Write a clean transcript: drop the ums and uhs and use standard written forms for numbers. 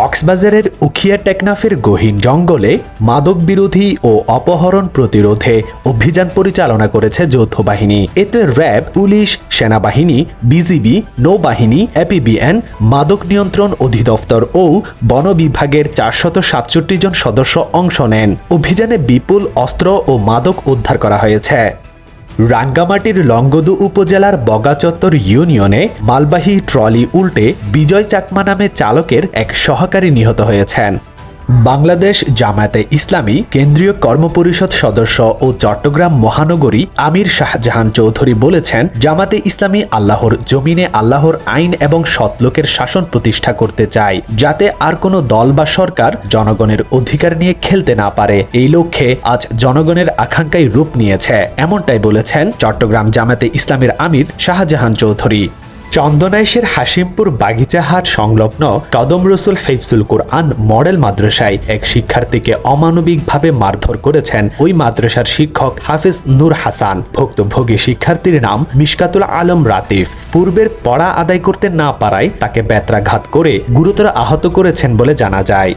কক্সবাজারের উখিয়া টেকনাফের গহীন জঙ্গলে মাদক বিরোধী ও অপহরণ প্রতিরোধে অভিযান পরিচালনা করেছে যৌথ বাহিনী। এতে র্যাব, পুলিশ, সেনাবাহিনী, বিজিবি, নৌবাহিনী, এপিবিএন, মাদক নিয়ন্ত্রণ অধিদপ্তর ও বন বিভাগের 467 জন সদস্য অংশ নেন। অভিযানে বিপুল অস্ত্র ও মাদক উদ্ধার করা হয়েছে। রাঙ্গামাটির লংগদু উপজেলার বগাচত্বর ইউনিয়নে মালবাহী ট্রলি উল্টে বিজয় চাকমা নামে চালকের এক সহকারী নিহত হয়েছেন। বাংলাদেশ জামায়াতে ইসলামী কেন্দ্রীয় কর্মপরিষদ সদস্য ও চট্টগ্রাম মহানগরী আমির শাহজাহান চৌধুরী বলেছেন, জামায়াতে ইসলামী আল্লাহর জমিনে আল্লাহর আইন এবং সৎলোকের শাসন প্রতিষ্ঠা করতে চায়, যাতে আর কোনো দল বা সরকার জনগণের অধিকার নিয়ে খেলতে না পারে। এই লক্ষ্যে আজ জনগণের আকাঙ্ক্ষায় রূপ নিয়েছে, এমনটাই বলেছেন চট্টগ্রাম জামায়াতে ইসলামীর আমির শাহজাহান চৌধুরী। চন্দনাইশের হাসিমপুর বাগিচাহাট সংলগ্ন কদম রসুল হিফজুল কুরআন মডেল মাদ্রাসায় এক শিক্ষার্থীকে অমানবিকভাবে মারধর করেছেন ওই মাদ্রাসার শিক্ষক হাফিজ নূর হাসান। ভুক্তভোগী শিক্ষার্থীর নাম মিশকাতুল আলম রাতিফ। পূর্বের পড়া আদায় করতে না পারায় তাকে বেত্রাঘাত করে গুরুতর আহত করেছেন বলে জানা যায়।